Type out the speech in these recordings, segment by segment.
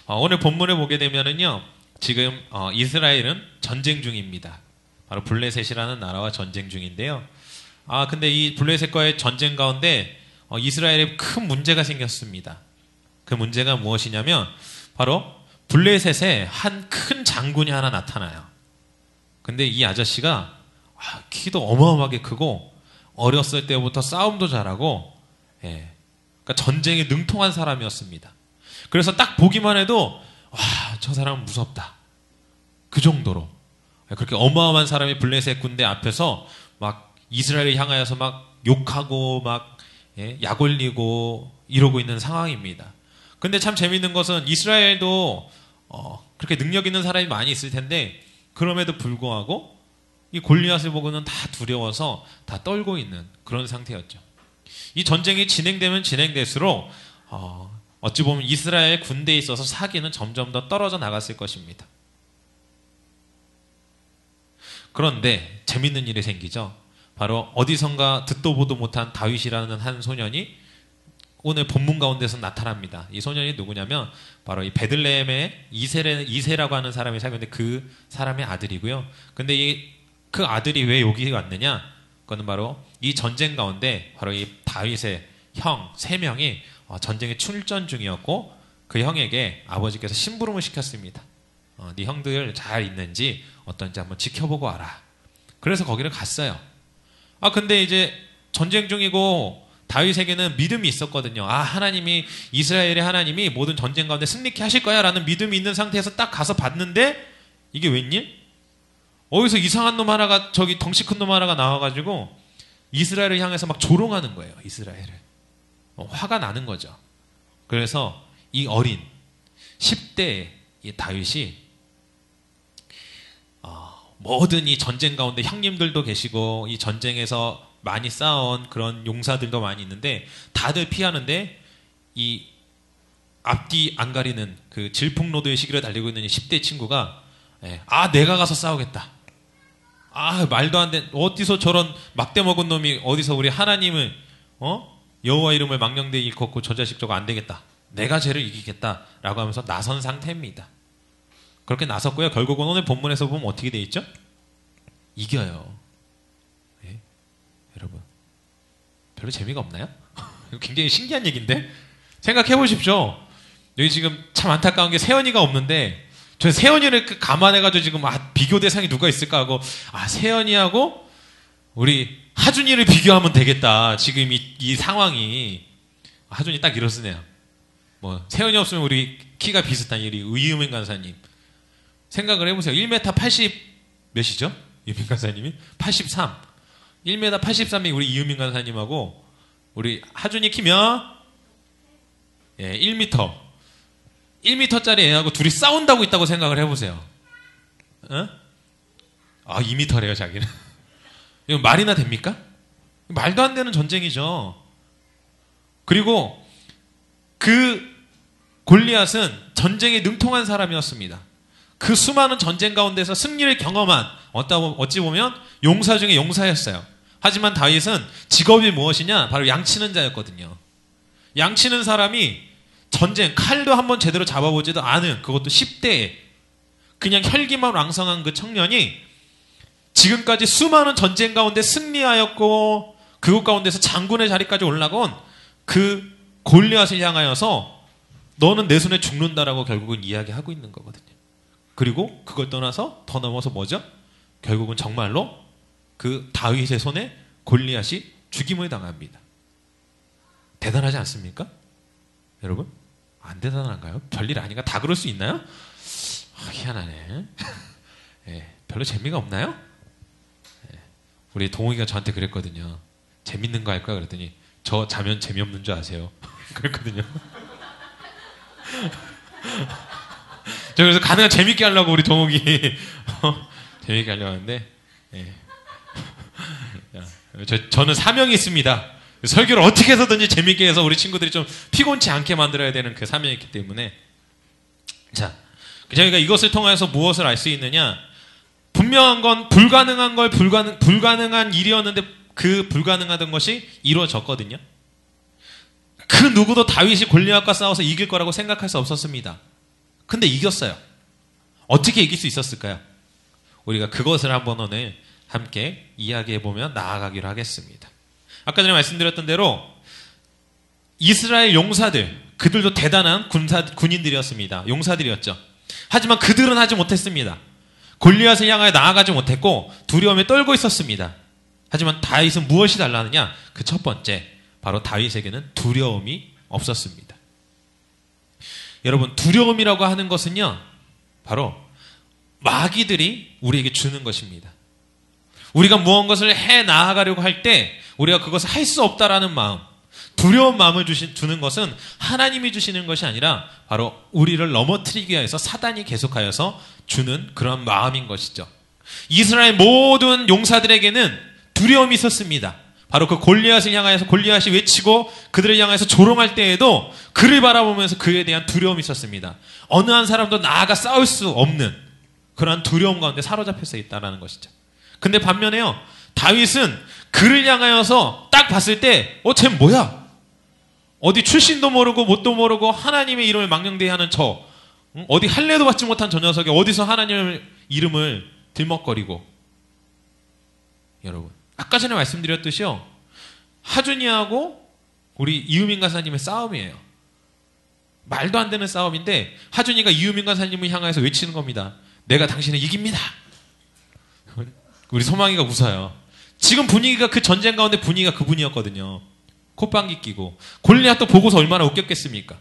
오늘 본문을 보게 되면은요, 지금 이스라엘은 전쟁 중입니다. 바로 블레셋이라는 나라와 전쟁 중인데요. 근데 이 블레셋과의 전쟁 가운데 이스라엘에 큰 문제가 생겼습니다. 그 문제가 무엇이냐면 바로 블레셋에 한 큰 장군이 하나 나타나요. 근데 이 아저씨가 키도 어마어마하게 크고 어렸을 때부터 싸움도 잘하고, 그러니까 전쟁에 능통한 사람이었습니다. 그래서 딱 보기만 해도 저 사람은 무섭다. 그 정도로 그렇게 어마어마한 사람이 블레셋 군대 앞에서 막 이스라엘을 향하여서 막 욕하고 막 약 올리고 이러고 있는 상황입니다. 근데 참 재밌는 것은 이스라엘도 그렇게 능력 있는 사람이 많이 있을 텐데 그럼에도 불구하고 이 골리앗을 보고는 다 두려워서 다 떨고 있는 그런 상태였죠. 이 전쟁이 진행되면 진행될수록 어찌 보면 이스라엘 군대에 있어서 사기는 점점 더 떨어져 나갔을 것입니다. 그런데 재밌는 일이 생기죠. 바로 어디선가 듣도 보도 못한 다윗이라는 한 소년이 오늘 본문 가운데서 나타납니다. 이 소년이 누구냐면 바로 이 베들레헴의 이세라고 하는 사람이 살고 있는데 그 사람의 아들이고요. 근데 그 아들이 왜 여기 왔느냐? 그거는 바로 이 전쟁 가운데 바로 이 다윗의 형 3명이 전쟁에 출전 중이었고 그 형에게 아버지께서 심부름을 시켰습니다. 네 형들 잘 있는지 어떤지 한번 지켜보고 와라. 그래서 거기를 갔어요. 근데 이제 전쟁 중이고 다윗에게는 믿음이 있었거든요. 하나님이 이스라엘의 하나님이 모든 전쟁 가운데 승리케 하실 거야 라는 믿음이 있는 상태에서 딱 가서 봤는데 이게 웬일? 어디서 이상한 놈 하나가 저기 덩치 큰 놈 하나가 나와가지고 이스라엘을 향해서 막 조롱하는 거예요. 이스라엘을. 화가 나는 거죠. 그래서 이 어린 10대의 이 다윗이 모든 이 전쟁 가운데 형님들도 계시고 이 전쟁에서 많이 싸운 그런 용사들도 많이 있는데 다들 피하는데 이 앞뒤 안 가리는 그 질풍노도의 시기를 달리고 있는 이 10대 친구가 내가 가서 싸우겠다. 말도 안 돼. 어디서 저런 막대 먹은 놈이 어디서 우리 하나님을 여호와 이름을 망령되이 일컫고 저 자식 저거 안 되겠다. 내가 쟤를 이기겠다라고 하면서 나선 상태입니다. 그렇게 나섰고요. 결국은 오늘 본문에서 보면 어떻게 돼 있죠? 이겨요. 여러분 별로 재미가 없나요? 이거 굉장히 신기한 얘기인데 생각해 보십시오. 여기 지금 참 안타까운 게 세연이가 없는데 저 세연이를 감안해가지고 지금 비교 대상이 누가 있을까 하고 세연이하고 우리 하준이를 비교하면 되겠다. 지금 이 상황이 하준이 딱 이렇으네요. 세연이 없으면 우리 키가 비슷한 우리 의유민 간사님 생각을 해보세요. 1m 80 몇이죠? 이유민 간사님이 83. 1m 83이 우리 이유민 간사님하고 우리 하준이 키 몇? 1m. 1m짜리 애하고 둘이 싸운다고 있다고 생각을 해보세요. 2m래요, 자기는. 이거 말이나 됩니까? 말도 안 되는 전쟁이죠. 그리고 그 골리앗은 전쟁에 능통한 사람이었습니다. 그 수많은 전쟁 가운데서 승리를 경험한 어찌 보면 용사 중에 용사였어요. 하지만 다윗은 직업이 무엇이냐? 바로 양치는 자였거든요. 양치는 사람이 전쟁, 칼도 한번 제대로 잡아보지도 않은 그것도 10대에 그냥 혈기만 왕성한 그 청년이 지금까지 수많은 전쟁 가운데 승리하였고 그곳 가운데서 장군의 자리까지 올라온 그 골리앗을 향하여서 너는 내 손에 죽는다라고 결국은 이야기하고 있는 거거든요. 그리고 그걸 떠나서 더 넘어서 뭐죠? 결국은 정말로 그 다윗의 손에 골리앗이 죽임을 당합니다. 대단하지 않습니까? 여러분? 안 대단한가요? 별일 아닌가? 다 그럴 수 있나요? 희한하네. 별로 재미가 없나요? 우리 동욱이가 저한테 그랬거든요. 재밌는 거 할까? 그랬더니 저 자면 재미없는 줄 아세요? 그랬거든요. 저 그래서 가능한 재밌게 하려고 우리 동욱이 재밌게 하려고 하는데 저는 사명이 있습니다. 설교를 어떻게 해서든지 재밌게 해서 우리 친구들이 좀 피곤치 않게 만들어야 되는 그 사명이 있기 때문에 자, 저희가 이것을 통해서 무엇을 알 수 있느냐? 분명한 건 불가능한 걸 불가능한 일이었는데 그 불가능하던 것이 이루어졌거든요. 그 누구도 다윗이 골리앗과 싸워서 이길 거라고 생각할 수 없었습니다. 근데 이겼어요. 어떻게 이길 수 있었을까요? 우리가 그것을 한번 오늘 함께 이야기해보며 나아가기로 하겠습니다. 아까 전에 말씀드렸던 대로 이스라엘 용사들, 그들도 대단한 군인들이었습니다. 용사들이었죠. 하지만 그들은 하지 못했습니다. 골리앗을 향하여 나아가지 못했고 두려움에 떨고 있었습니다. 하지만 다윗은 무엇이 달라느냐? 그 첫 번째, 바로 다윗에게는 두려움이 없었습니다. 여러분, 두려움이라고 하는 것은요, 바로 마귀들이 우리에게 주는 것입니다. 우리가 무언가를 해 나아가려고 할 때 우리가 그것을 할 수 없다라는 마음, 두려운 마음을 주는 것은 하나님이 주시는 것이 아니라 바로 우리를 넘어뜨리기 위해서 사단이 계속하여서 주는 그런 마음인 것이죠. 이스라엘 모든 용사들에게는 두려움이 있었습니다. 바로 그 골리앗을 향하여서 골리앗이 외치고 그들을 향해서 조롱할 때에도 그를 바라보면서 그에 대한 두려움이 있었습니다. 어느 한 사람도 나아가 싸울 수 없는 그러한 두려움 가운데 사로잡혀서 있다는 것이죠. 근데 반면에요, 다윗은 그를 향하여서 딱 봤을 때 쟤 뭐야? 어디 출신도 모르고 뭣도 모르고 하나님의 이름을 망령되이하는 어디 할례도 받지 못한 저 녀석이 어디서 하나님의 이름을 들먹거리고. 여러분, 아까 전에 말씀드렸듯이요, 하준이하고 우리 이유민 간사님의 싸움이에요. 말도 안 되는 싸움인데 하준이가 이유민 간사님을 향해서 외치는 겁니다. 내가 당신을 이깁니다. 우리 소망이가 웃어요. 지금 분위기가, 그 전쟁 가운데 분위기가 그분이었거든요. 콧방귀 끼고. 골리앗도 보고서 얼마나 웃겼겠습니까?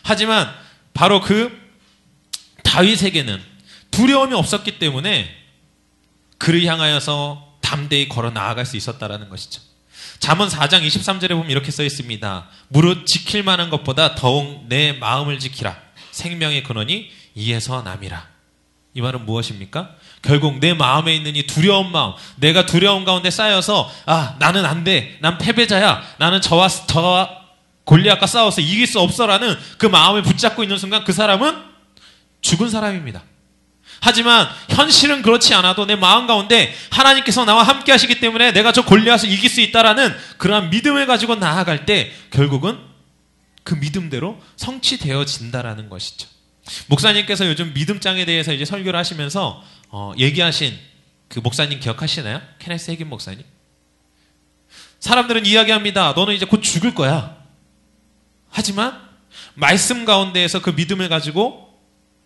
하지만 바로 그 다윗에게는 두려움이 없었기 때문에 그를 향하여서 담대히 걸어 나아갈 수 있었다라는 것이죠. 잠언 4장 23절에 보면 이렇게 써 있습니다. 무릇 지킬 만한 것보다 더욱 내 마음을 지키라. 생명의 근원이 이에서 남이라. 이 말은 무엇입니까? 결국 내 마음에 있는 이 두려운 마음, 내가 두려움 가운데 쌓여서 나는 안 돼, 난 패배자야, 나는 저와 골리앗과 싸워서 이길 수 없어라는 그 마음을 붙잡고 있는 순간 그 사람은 죽은 사람입니다. 하지만 현실은 그렇지 않아도 내 마음 가운데 하나님께서 나와 함께 하시기 때문에 내가 저 골리앗을 이길 수 있다라는 그러한 믿음을 가지고 나아갈 때 결국은 그 믿음대로 성취되어진다라는 것이죠. 목사님께서 요즘 믿음장에 대해서 이제 설교를 하시면서 얘기하신 그 목사님 기억하시나요? 케네스 해긴 목사님. 사람들은 이야기합니다. 너는 이제 곧 죽을 거야. 하지만 말씀 가운데에서 그 믿음을 가지고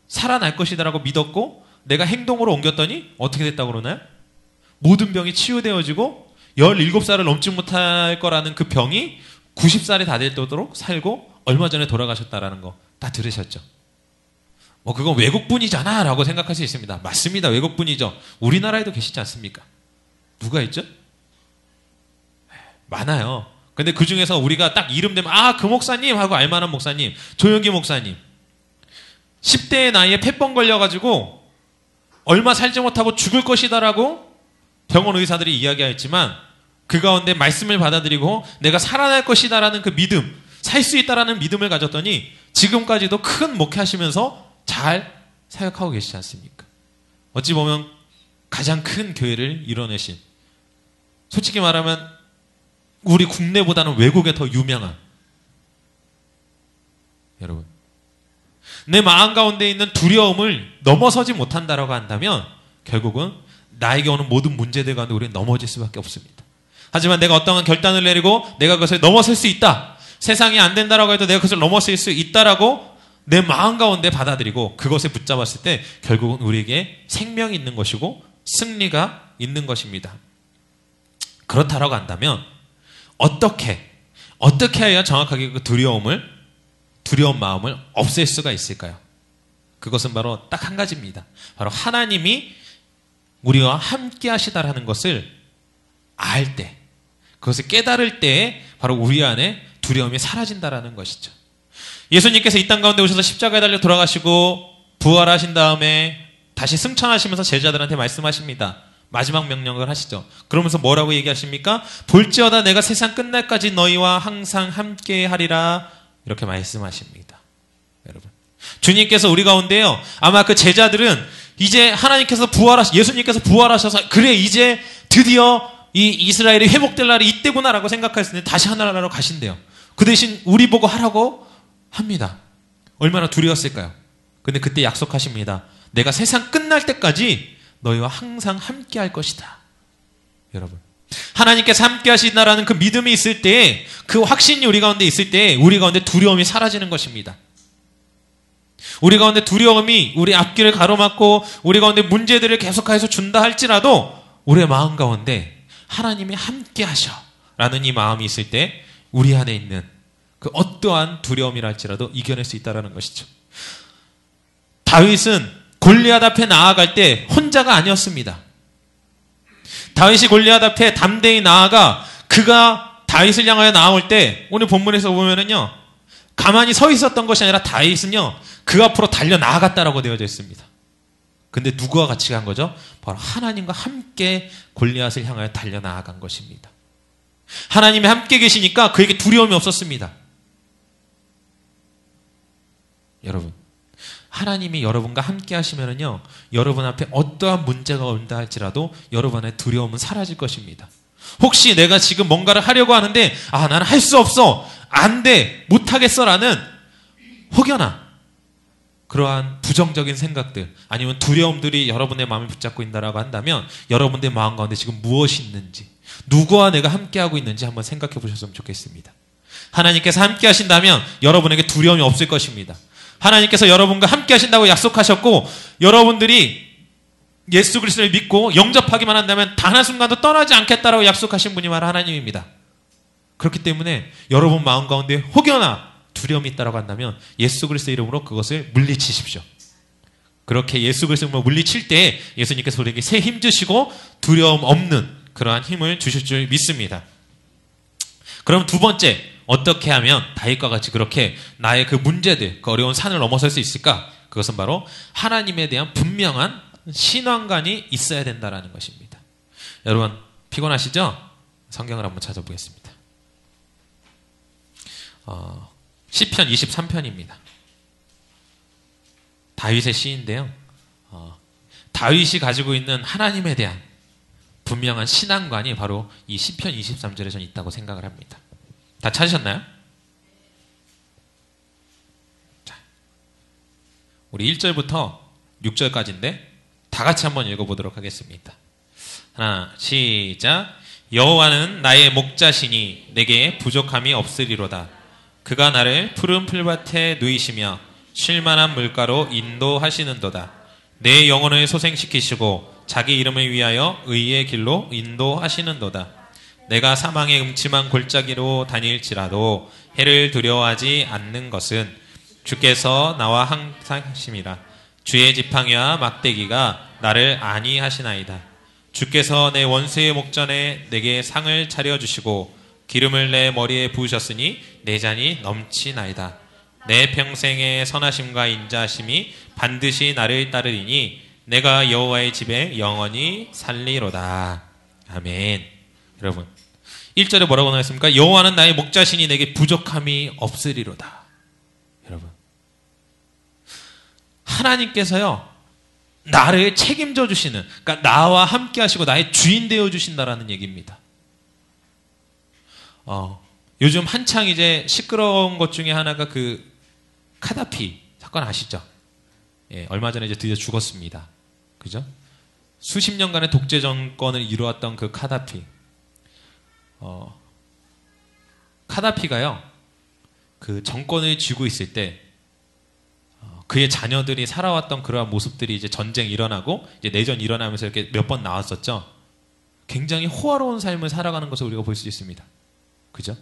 살아날 것이다라고 믿었고 내가 행동으로 옮겼더니 어떻게 됐다고 그러나요? 모든 병이 치유되어지고 17살을 넘지 못할 거라는 그 병이 90살이 다 되도록 살고 얼마 전에 돌아가셨다라는 거 다 들으셨죠? 그건 외국분이잖아 라고 생각할 수 있습니다. 맞습니다. 외국분이죠. 우리나라에도 계시지 않습니까? 누가 있죠? 많아요. 근데 그 중에서 우리가 딱 이름 되면 그 목사님 하고 알만한 목사님, 조영기 목사님. 10대의 나이에 폐병 걸려가지고 얼마 살지 못하고 죽을 것이다라고 병원 의사들이 이야기했지만 그 가운데 말씀을 받아들이고 내가 살아날 것이다라는 그 믿음, 살 수 있다라는 믿음을 가졌더니 지금까지도 큰 목회하시면서 잘 사역하고 계시지 않습니까? 어찌 보면 가장 큰 교회를 이뤄내신, 솔직히 말하면 우리 국내보다는 외국에 더 유명한, 여러분, 내 마음 가운데 있는 두려움을 넘어서지 못한다라고 한다면 결국은 나에게 오는 모든 문제들 가운데 우리는 넘어질 수밖에 없습니다. 하지만 내가 어떠한 결단을 내리고 내가 그것을 넘어설 수 있다, 세상이 안 된다라고 해도 내가 그것을 넘어설 수 있다라고 내 마음 가운데 받아들이고 그것에 붙잡았을 때 결국은 우리에게 생명이 있는 것이고 승리가 있는 것입니다. 그렇다라고 한다면 어떻게 해야 정확하게 그 두려운 마음을 없앨 수가 있을까요? 그것은 바로 딱 한 가지입니다. 바로 하나님이 우리와 함께 하시다라는 것을 알 때, 그것을 깨달을 때에 바로 우리 안에 두려움이 사라진다라는 것이죠. 예수님께서 이 땅 가운데 오셔서 십자가에 달려 돌아가시고 부활하신 다음에 다시 승천하시면서 제자들한테 말씀하십니다. 마지막 명령을 하시죠. 그러면서 뭐라고 얘기하십니까? 볼지어다 내가 세상 끝날까지 너희와 항상 함께 하리라, 이렇게 말씀하십니다. 여러분, 주님께서 우리 가운데요, 아마 그 제자들은 이제 예수님께서 부활하셔서 그래 이제 드디어 이 이스라엘이 회복될 날이 이때구나라고 생각했을 때 다시 하나님나라로 가신대요. 그 대신 우리 보고 하라고 합니다. 얼마나 두려웠을까요? 근데 그때 약속하십니다. 내가 세상 끝날 때까지 너희와 항상 함께 할 것이다. 여러분, 하나님께서 함께 하신다라는 그 믿음이 있을 때, 그 확신이 우리 가운데 있을 때 우리 가운데 두려움이 사라지는 것입니다. 우리 가운데 두려움이 우리 앞길을 가로막고 우리 가운데 문제들을 계속해서 준다 할지라도 우리의 마음 가운데 하나님이 함께 하셔 라는 이 마음이 있을 때 우리 안에 있는 그 어떠한 두려움이라 할지라도 이겨낼 수 있다는 것이죠. 다윗은 골리앗 앞에 나아갈 때 혼자가 아니었습니다. 다윗이 골리앗 앞에 담대히 나아가 그가 다윗을 향하여 나올 때 오늘 본문에서 보면은요, 가만히 서 있었던 것이 아니라 다윗은요 그 앞으로 달려 나아갔다라고 되어져 있습니다. 근데 누구와 같이 간 거죠? 바로 하나님과 함께 골리앗을 향하여 달려 나아간 것입니다. 하나님이 함께 계시니까 그에게 두려움이 없었습니다. 여러분, 하나님이 여러분과 함께 하시면은요, 여러분 앞에 어떠한 문제가 온다 할지라도 여러분의 두려움은 사라질 것입니다. 혹시 내가 지금 뭔가를 하려고 하는데 나는 할 수 없어, 안 돼, 못하겠어 라는 혹여나 그러한 부정적인 생각들 아니면 두려움들이 여러분의 마음을 붙잡고 있다라고 한다면 여러분의 마음 가운데 지금 무엇이 있는지, 누구와 내가 함께하고 있는지 한번 생각해 보셨으면 좋겠습니다. 하나님께서 함께 하신다면 여러분에게 두려움이 없을 것입니다. 하나님께서 여러분과 함께 하신다고 약속하셨고, 여러분들이 예수 그리스도를 믿고 영접하기만 한다면 단 한순간도 떠나지 않겠다라고 약속하신 분이 바로 하나님입니다. 그렇기 때문에 여러분 마음 가운데 혹여나 두려움이 있다고 한다면 예수 그리스도 이름으로 그것을 물리치십시오. 그렇게 예수 그리스도 이름으로 물리칠 때 예수님께서 우리에게 새 힘 주시고 두려움 없는 그러한 힘을 주실 줄 믿습니다. 그럼 두 번째, 어떻게 하면 다윗과 같이 그렇게 나의 그 문제들, 그 어려운 산을 넘어설 수 있을까? 그것은 바로 하나님에 대한 분명한 신앙관이 있어야 된다는 것입니다. 여러분, 피곤하시죠? 성경을 한번 찾아보겠습니다. 시편 23편입니다. 다윗의 시인데요. 다윗이 가지고 있는 하나님에 대한 분명한 신앙관이 바로 이 시편 23절에 저는 있다고 생각을 합니다. 다 찾으셨나요? 자, 우리 1절부터 6절까지인데 다 같이 한번 읽어보도록 하겠습니다. 하나, 시작. 여호와는 나의 목자시니 내게 부족함이 없으리로다. 그가 나를 푸른 풀밭에 누이시며 쉴만한 물가로 인도하시는도다. 내 영혼을 소생시키시고 자기 이름을 위하여 의의 길로 인도하시는도다. 내가 사망의 음침한 골짜기로 다닐지라도 해를 두려워하지 않는 것은 주께서 나와 항상 하심이라. 주의 지팡이와 막대기가 나를 안위하시나이다. 주께서 내 원수의 목전에 내게 상을 차려주시고 기름을 내 머리에 부으셨으니 내 잔이 넘치나이다. 내 평생의 선하심과 인자하심이 반드시 나를 따르리니 내가 여호와의 집에 영원히 살리로다. 아멘. 여러분, 1절에 뭐라고 나왔습니까? 여호와는 나의 목자시니 내게 부족함이 없으리로다. 여러분, 하나님께서요 나를 책임져 주시는, 그러니까 나와 함께 하시고 나의 주인 되어 주신다라는 얘기입니다. 요즘 한창 이제 시끄러운 것 중에 하나가 그 카다피 사건 아시죠? 예, 얼마 전에 이제 드디어 죽었습니다. 그죠? 수십 년간의 독재 정권을 이루었던 그 카다피. 카다피가요, 그 정권을 쥐고 있을 때, 그의 자녀들이 살아왔던 그러한 모습들이 이제 전쟁이 일어나고, 이제 내전이 일어나면서 이렇게 몇 번 나왔었죠? 굉장히 호화로운 삶을 살아가는 것을 우리가 볼 수 있습니다. 그죠?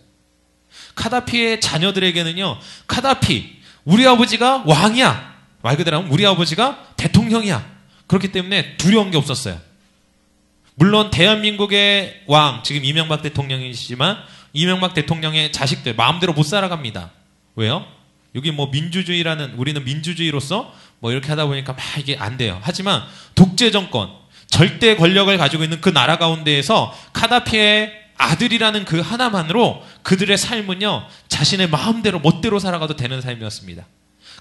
카다피의 자녀들에게는요, 카다피, 우리 아버지가 왕이야. 말 그대로 하면 우리 아버지가 대통령이야. 그렇기 때문에 두려운 게 없었어요. 물론 대한민국의 왕, 지금 이명박 대통령이시지만 이명박 대통령의 자식들 마음대로 못 살아갑니다. 왜요? 여기 뭐 민주주의라는, 우리는 민주주의로서 뭐 이렇게 하다 보니까 막 이게 안 돼요. 하지만 독재 정권, 절대 권력을 가지고 있는 그 나라 가운데에서 카다피의 아들이라는 그 하나만으로 그들의 삶은요, 자신의 마음대로 멋대로 살아가도 되는 삶이었습니다.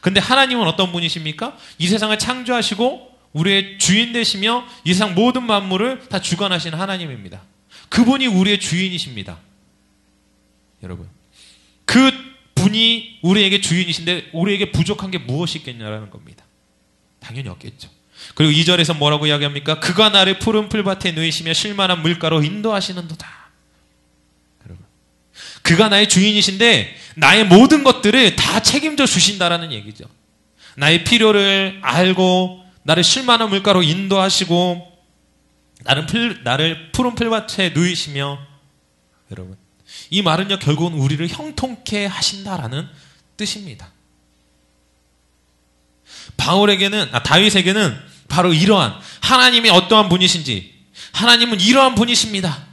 근데 하나님은 어떤 분이십니까? 이 세상을 창조하시고 우리의 주인 되시며 이 세상 모든 만물을 다 주관하시는 하나님입니다. 그분이 우리의 주인이십니다. 여러분, 그 분이 우리에게 주인이신데 우리에게 부족한 게 무엇이 있겠냐라는 겁니다. 당연히 없겠죠. 그리고 2절에서 뭐라고 이야기합니까? 그가 나를 푸른 풀밭에 누이시며 쉴만한 물가로 인도하시는도다. 여러분, 그가 나의 주인이신데 나의 모든 것들을 다 책임져 주신다라는 얘기죠. 나의 필요를 알고 나를 쉴만한 물가로 인도하시고 나를 푸른 풀밭에 누이시며, 여러분, 이 말은요 결국은 우리를 형통케 하신다라는 뜻입니다. 다윗에게는 바로 이러한 하나님이 어떠한 분이신지, 하나님은 이러한 분이십니다.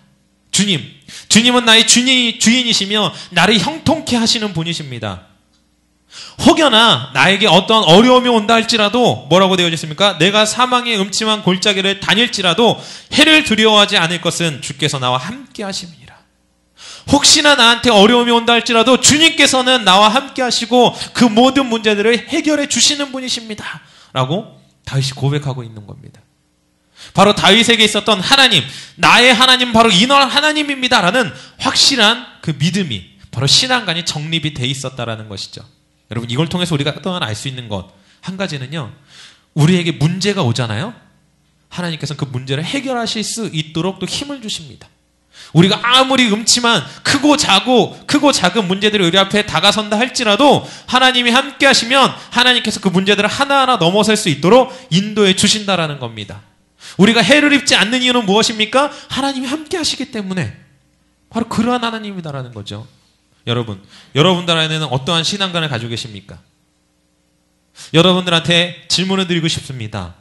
주님은 나의 주인이시며 나를 형통케 하시는 분이십니다. 혹여나 나에게 어떠한 어려움이 온다 할지라도 뭐라고 되어 있습니까? 내가 사망의 음침한 골짜기를 다닐지라도 해를 두려워하지 않을 것은 주께서 나와 함께 하심이니라. 혹시나 나한테 어려움이 온다 할지라도 주님께서는 나와 함께 하시고 그 모든 문제들을 해결해 주시는 분이십니다. 라고 다윗이 고백하고 있는 겁니다. 바로 다윗에게 있었던 하나님, 나의 하나님 바로 이런 하나님입니다 라는 확실한 그 믿음이 바로 신앙관이 정립이 돼 있었다라는 것이죠. 여러분, 이걸 통해서 우리가 또한 알 수 있는 것 한 가지는요, 우리에게 문제가 오잖아요. 하나님께서는 그 문제를 해결하실 수 있도록 또 힘을 주십니다. 우리가 아무리 음침한 크고 작은 문제들이 우리 앞에 다가선다 할지라도 하나님이 함께 하시면 하나님께서 그 문제들을 하나하나 넘어설 수 있도록 인도해 주신다라는 겁니다. 우리가 해를 입지 않는 이유는 무엇입니까? 하나님이 함께 하시기 때문에 바로 그러한 하나님이다라는 거죠. 여러분들 안에는 어떠한 신앙관을 가지고 계십니까? 여러분들한테 질문을 드리고 싶습니다.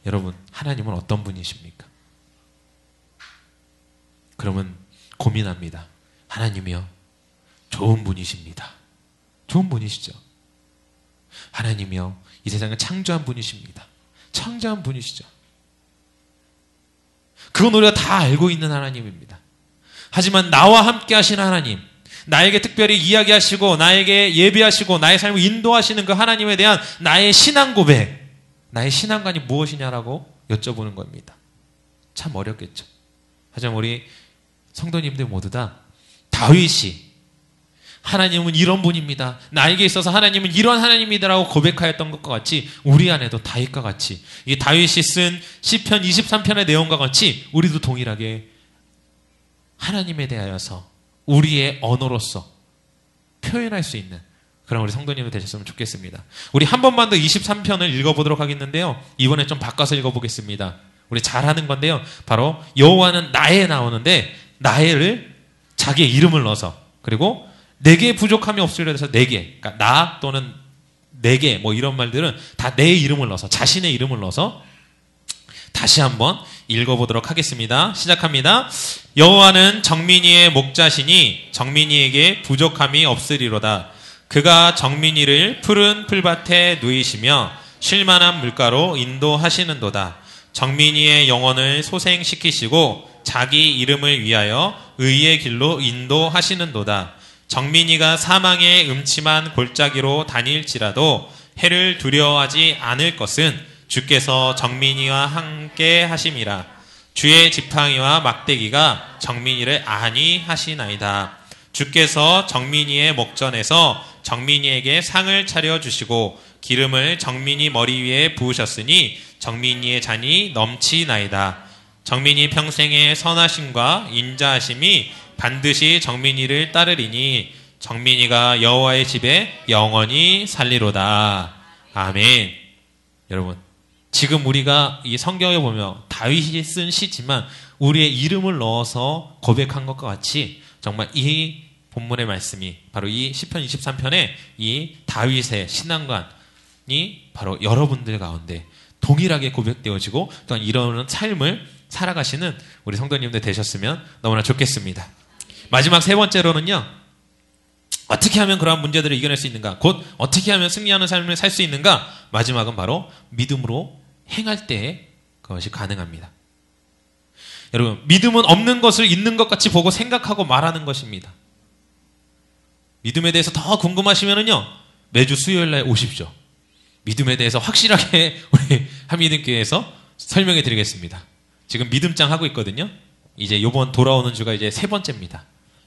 여러분, 하나님은 어떤 분이십니까? 그러면 고민합니다. 하나님이요, 좋은 분이십니다. 좋은 분이시죠. 하나님이요, 이 세상을 창조한 분이십니다. 창조한 분이시죠. 그건 우리가 다 알고 있는 하나님입니다. 하지만 나와 함께 하시는 하나님, 나에게 특별히 이야기하시고 나에게 예비하시고 나의 삶을 인도하시는 그 하나님에 대한 나의 신앙 고백, 나의 신앙관이 무엇이냐라고 여쭤보는 겁니다. 참 어렵겠죠. 하지만 우리 성도님들 모두 다 다윗이 하나님은 이런 분입니다, 나에게 있어서 하나님은 이런 하나님이다라고 고백하였던 것과 같이 우리 안에도 다윗과 같이 이 다윗이 쓴 시편 23편의 내용과 같이 우리도 동일하게 하나님에 대하여서 우리의 언어로서 표현할 수 있는 그런 우리 성도님들 되셨으면 좋겠습니다. 우리 한 번만 더 23편을 읽어보도록 하겠는데요, 이번에 좀 바꿔서 읽어보겠습니다. 우리 잘하는 건데요, 바로 여호와는 나에 나오는데 나에를 자기의 이름을 넣어서, 그리고 내게 부족함이 없으리라 해서 내게, 그러니까 나 또는 내게 뭐 이런 말들은 다 내 이름을 넣어서, 자신의 이름을 넣어서 다시 한번 읽어보도록 하겠습니다. 시작합니다. 여호와는 정민이의 목자시니 정민이에게 부족함이 없으리로다. 그가 정민이를 푸른 풀밭에 누이시며 쉴만한 물가로 인도하시는도다. 정민이의 영혼을 소생시키시고 자기 이름을 위하여 의의 길로 인도하시는도다. 정민이가 사망의 음침한 골짜기로 다닐지라도 해를 두려워하지 않을 것은 주께서 정민이와 함께 하심이라. 주의 지팡이와 막대기가 정민이를 안위 하시나이다. 주께서 정민이의 목전에서 정민이에게 상을 차려주시고 기름을 정민이 머리 위에 부으셨으니 정민이의 잔이 넘치나이다. 정민이 평생의 선하심과 인자하심이 반드시 정민이를 따르리니 정민이가 여호와의 집에 영원히 살리로다. 아멘. 여러분, 지금 우리가 이 성경에 보면 다윗이 쓴 시지만 우리의 이름을 넣어서 고백한 것과 같이 정말 이 본문의 말씀이 바로 이 시편 23편의 이 다윗의 신앙관이 바로 여러분들 가운데 동일하게 고백되어지고 또한 이런 삶을 살아가시는 우리 성도님들 되셨으면 너무나 좋겠습니다. 마지막 세 번째로는요, 어떻게 하면 그러한 문제들을 이겨낼 수 있는가, 곧 어떻게 하면 승리하는 삶을 살 수 있는가, 마지막은 바로 믿음으로 행할 때에 그것이 가능합니다. 여러분, 믿음은 없는 것을 있는 것 같이 보고 생각하고 말하는 것입니다. 믿음에 대해서 더 궁금하시면은요, 매주 수요일 날 오십시오. 믿음에 대해서 확실하게 우리 한미믿음교회에서 설명해 드리겠습니다. 지금 믿음장 하고 있거든요. 이제 요번 돌아오는 주가 이제 세 번째입니다.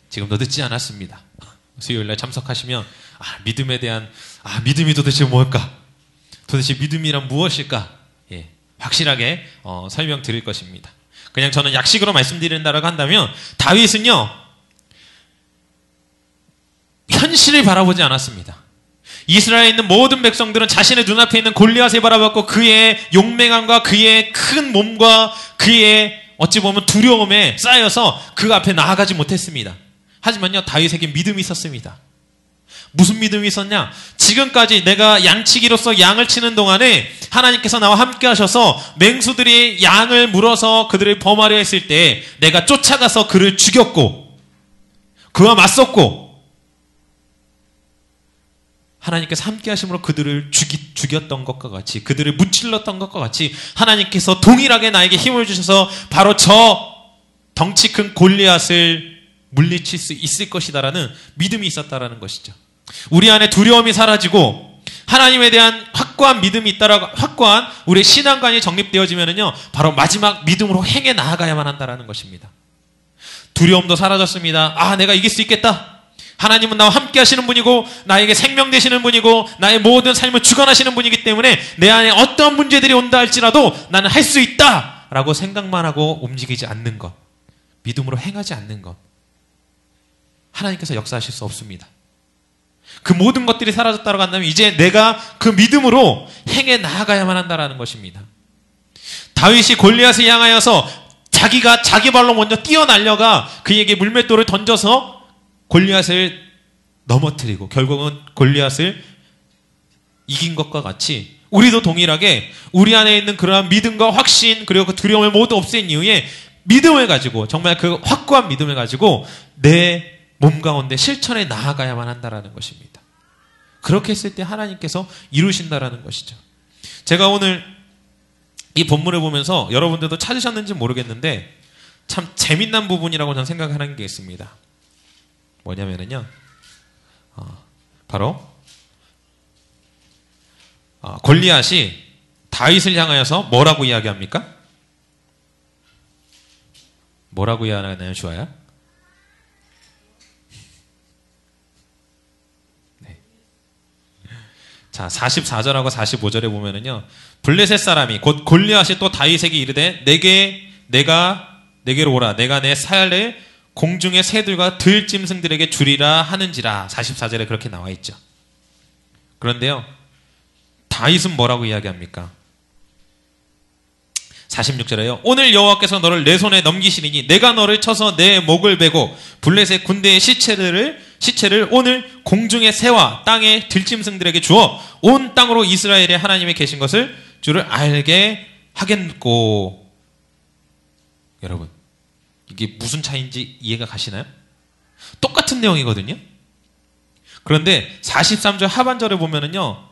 지금도 늦지 않았습니다. 수요일 날 참석하시면 믿음에 대한 믿음이 도대체 뭘까? 도대체 믿음이란 무엇일까? 예, 확실하게 설명드릴 것입니다. 그냥 저는 약식으로 말씀드린다라고 한다면 다윗은요 현실을 바라보지 않았습니다. 이스라엘에 있는 모든 백성들은 자신의 눈앞에 있는 골리앗을 바라봤고 그의 용맹함과 그의 큰 몸과 그의 어찌 보면 두려움에 쌓여서 그 앞에 나아가지 못했습니다. 하지만요 다윗에게 믿음이 있었습니다. 무슨 믿음이 있었냐? 지금까지 내가 양치기로서 양을 치는 동안에 하나님께서 나와 함께 하셔서 맹수들이 양을 물어서 그들을 범하려 했을 때 내가 쫓아가서 그를 죽였고 그와 맞섰고 하나님께서 함께 하심으로 그들을 죽였던 것과 같이 그들을 무찔렀던 것과 같이 하나님께서 동일하게 나에게 힘을 주셔서 바로 저 덩치 큰 골리앗을 물리칠 수 있을 것이다라는 믿음이 있었다라는 것이죠. 우리 안에 두려움이 사라지고 하나님에 대한 확고한 믿음이 있다라고 확고한 우리의 신앙관이 정립되어지면은요 바로 마지막 믿음으로 행해 나아가야만 한다라는 것입니다. 두려움도 사라졌습니다. 아 내가 이길 수 있겠다. 하나님은 나와 함께 하시는 분이고 나에게 생명 되시는 분이고 나의 모든 삶을 주관하시는 분이기 때문에 내 안에 어떤 문제들이 온다 할지라도 나는 할 수 있다 라고 생각만 하고 움직이지 않는 것, 믿음으로 행하지 않는 것, 하나님께서 역사하실 수 없습니다. 그 모든 것들이 사라졌다고 한다면 이제 내가 그 믿음으로 행해 나아가야만 한다라는 것입니다. 다윗이 골리앗을 향하여서 자기가 자기 발로 먼저 뛰어날려가 그에게 물맷돌을 던져서 골리앗을 넘어뜨리고 결국은 골리앗을 이긴 것과 같이 우리도 동일하게 우리 안에 있는 그러한 믿음과 확신 그리고 그 두려움을 모두 없앤 이후에 믿음을 가지고 정말 그 확고한 믿음을 가지고 내 몸 가운데 실천에 나아가야만 한다라는 것입니다. 그렇게 했을 때 하나님께서 이루신다라는 것이죠. 제가 오늘 이 본문을 보면서 여러분들도 찾으셨는지 모르겠는데 참 재미난 부분이라고 저는 생각하는 게 있습니다. 뭐냐면은요, 바로 골리앗이 다윗을 향하여서 뭐라고 이야기합니까? 뭐라고 이야기하나요, 주아야? 네. 자, 44절하고 45절에 보면은요, 블레셋 사람이 곧 골리앗이 또 다윗에게 이르되 내게로 오라. 내가 내 살을 공중의 새들과 들짐승들에게 주리라 하는지라. 44절에 그렇게 나와 있죠. 그런데요, 다윗은 뭐라고 이야기합니까? 46절에요. 오늘 여호와께서 너를 내 손에 넘기시리니 내가 너를 쳐서 내 목을 베고 블레셋 군대의 시체를 오늘 공중의 새와 땅의 들짐승들에게 주어 온 땅으로 이스라엘의 하나님이 계신 것을 주를 알게 하겠고. 여러분, 이게 무슨 차이인지 이해가 가시나요? 똑같은 내용이거든요. 그런데 43절 하반절을 보면은요,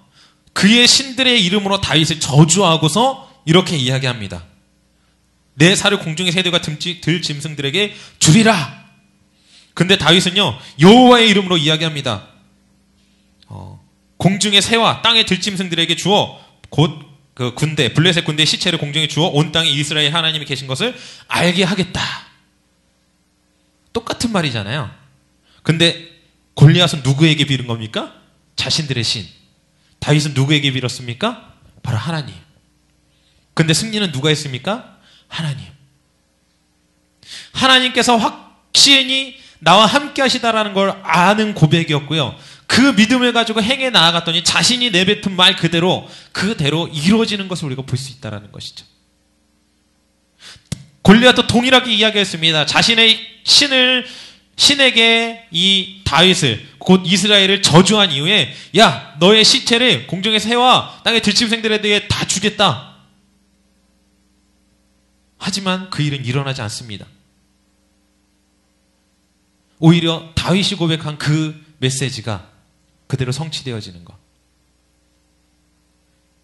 그의 신들의 이름으로 다윗을 저주하고서 이렇게 이야기합니다. 내 살을 공중의 새들과 들짐승들에게 주리라. 근데 다윗은요, 여호와의 이름으로 이야기합니다. 공중의 새와 땅의 들짐승들에게 주어 곧 그 블레셋 군대의 시체를 공중에 주어 온 땅에 이스라엘 하나님이 계신 것을 알게 하겠다. 똑같은 말이잖아요. 근데 골리앗은 누구에게 빌은 겁니까? 자신들의 신. 다윗은 누구에게 빌었습니까? 바로 하나님. 근데 승리는 누가 했습니까? 하나님. 하나님께서 확신이 나와 함께 하시다라는 걸 아는 고백이었고요. 그 믿음을 가지고 행해 나아갔더니 자신이 내뱉은 말 그대로 이루어지는 것을 우리가 볼 수 있다는 것이죠. 골리앗도 동일하게 이야기했습니다. 자신의 신에게 이 다윗을 곧 이스라엘을 저주한 이후에 야, 너의 시체를 공중의 새와 땅의 들짐승들에 대해 다 주겠다. 하지만 그 일은 일어나지 않습니다. 오히려 다윗이 고백한 그 메시지가 그대로 성취되어지는 것.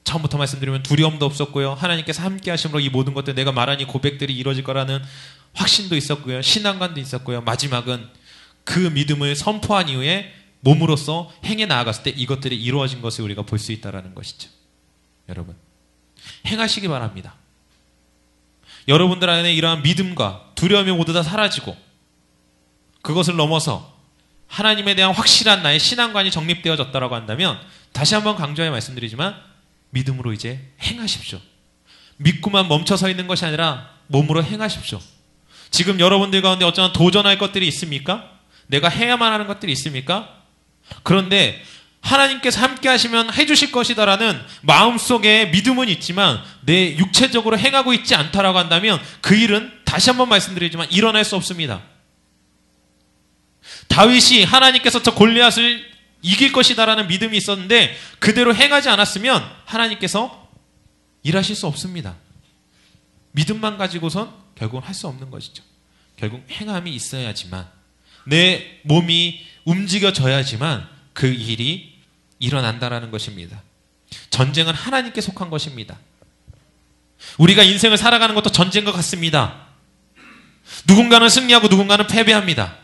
처음부터 말씀드리면 두려움도 없었고요. 하나님께서 함께 하심으로 이 모든 것들 내가 말한 이 고백들이 이루어질 거라는 확신도 있었고요. 신앙관도 있었고요. 마지막은 그 믿음을 선포한 이후에 몸으로써 행해 나아갔을 때 이것들이 이루어진 것을 우리가 볼 수 있다는 것이죠. 여러분, 행하시기 바랍니다. 여러분들 안에 이러한 믿음과 두려움이 모두 다 사라지고 그것을 넘어서 하나님에 대한 확실한 나의 신앙관이 정립되어졌다고 한다면 다시 한번 강조해 말씀드리지만 믿음으로 이제 행하십시오. 믿고만 멈춰서 있는 것이 아니라 몸으로 행하십시오. 지금 여러분들 가운데 어쩌면 도전할 것들이 있습니까? 내가 해야만 하는 것들이 있습니까? 그런데 하나님께서 함께 하시면 해주실 것이다라는 마음속에 믿음은 있지만 내 육체적으로 행하고 있지 않다라고 한다면 그 일은 다시 한번 말씀드리지만 일어날 수 없습니다. 다윗이 하나님께서 저 골리앗을 이길 것이다라는 믿음이 있었는데 그대로 행하지 않았으면 하나님께서 일하실 수 없습니다. 믿음만 가지고선 결국은 할 수 없는 것이죠. 결국 행함이 있어야지만 내 몸이 움직여져야지만 그 일이 일어난다라는 것입니다. 전쟁은 하나님께 속한 것입니다. 우리가 인생을 살아가는 것도 전쟁과 같습니다. 누군가는 승리하고 누군가는 패배합니다.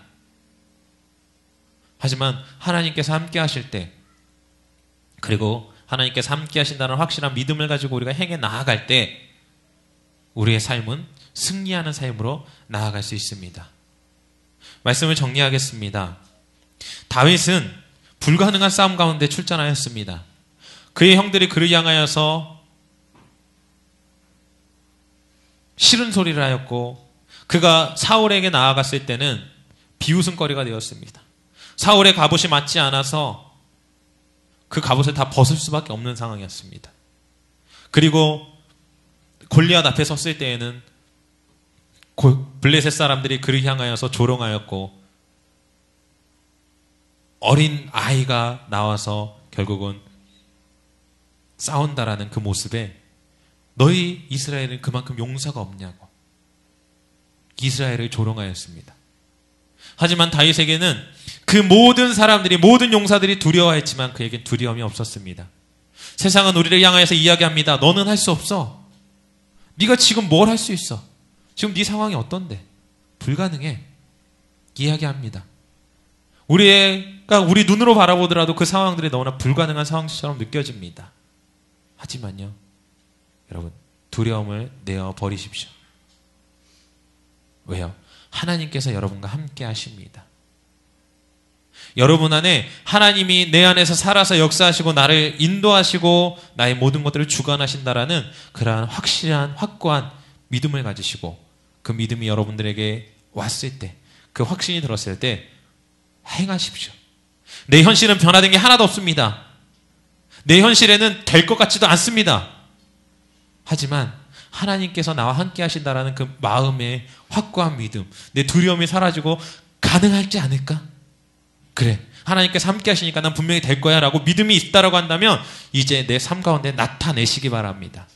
하지만 하나님께서 함께 하실 때, 그리고 하나님께서 함께 하신다는 확실한 믿음을 가지고 우리가 행해 나아갈 때 우리의 삶은 승리하는 삶으로 나아갈 수 있습니다. 말씀을 정리하겠습니다. 다윗은 불가능한 싸움 가운데 출전하였습니다. 그의 형들이 그를 향하여서 싫은 소리를 하였고 그가 사울에게 나아갔을 때는 비웃음거리가 되었습니다. 사울의 갑옷이 맞지 않아서 그 갑옷을 다 벗을 수밖에 없는 상황이었습니다. 그리고 골리앗 앞에 섰을 때에는 블레셋 사람들이 그를 향하여서 조롱하였고 어린 아이가 나와서 결국은 싸운다라는 그 모습에 너희 이스라엘은 그만큼 용사가 없냐고 이스라엘을 조롱하였습니다. 하지만 다윗에게는 그 모든 사람들이 모든 용사들이 두려워했지만 그에겐 두려움이 없었습니다. 세상은 우리를 향하여서 이야기합니다. 너는 할 수 없어. 네가 지금 뭘 할 수 있어? 지금 네 상황이 어떤데? 불가능해. 이야기합니다. 우리가 우리 눈으로 바라보더라도 그 상황들이 너무나 불가능한 상황처럼 느껴집니다. 하지만요, 여러분, 두려움을 내어 버리십시오. 왜요? 하나님께서 여러분과 함께 하십니다. 여러분 안에 하나님이 내 안에서 살아서 역사하시고 나를 인도하시고 나의 모든 것들을 주관하신다라는 그러한 확실한 확고한 믿음을 가지시고 그 믿음이 여러분들에게 왔을 때, 그 확신이 들었을 때 행하십시오. 내 현실은 변화된 게 하나도 없습니다. 내 현실에는 될 것 같지도 않습니다. 하지만 하나님께서 나와 함께 하신다라는 그 마음의 확고한 믿음, 내 두려움이 사라지고 가능할지 않을까? 그래, 하나님께서 함께 하시니까 난 분명히 될 거야 라고 믿음이 있다라고 한다면 이제 내 삶 가운데 나타내시기 바랍니다.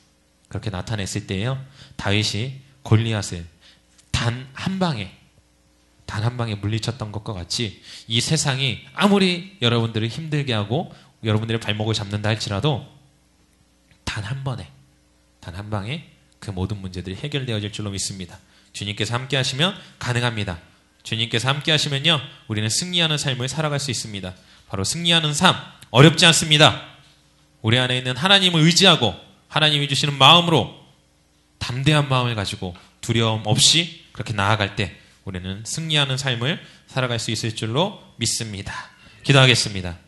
그렇게 나타냈을 때에요, 다윗이 골리앗을 단 한 방에 물리쳤던 것과 같이 이 세상이 아무리 여러분들을 힘들게 하고 여러분들의 발목을 잡는다 할지라도 단 한 방에 그 모든 문제들이 해결되어질 줄로 믿습니다. 주님께서 함께 하시면 가능합니다. 주님께서 함께 하시면요, 우리는 승리하는 삶을 살아갈 수 있습니다. 바로 승리하는 삶, 어렵지 않습니다. 우리 안에 있는 하나님을 의지하고 하나님이 주시는 마음으로 담대한 마음을 가지고 두려움 없이 그렇게 나아갈 때 우리는 승리하는 삶을 살아갈 수 있을 줄로 믿습니다. 기도하겠습니다.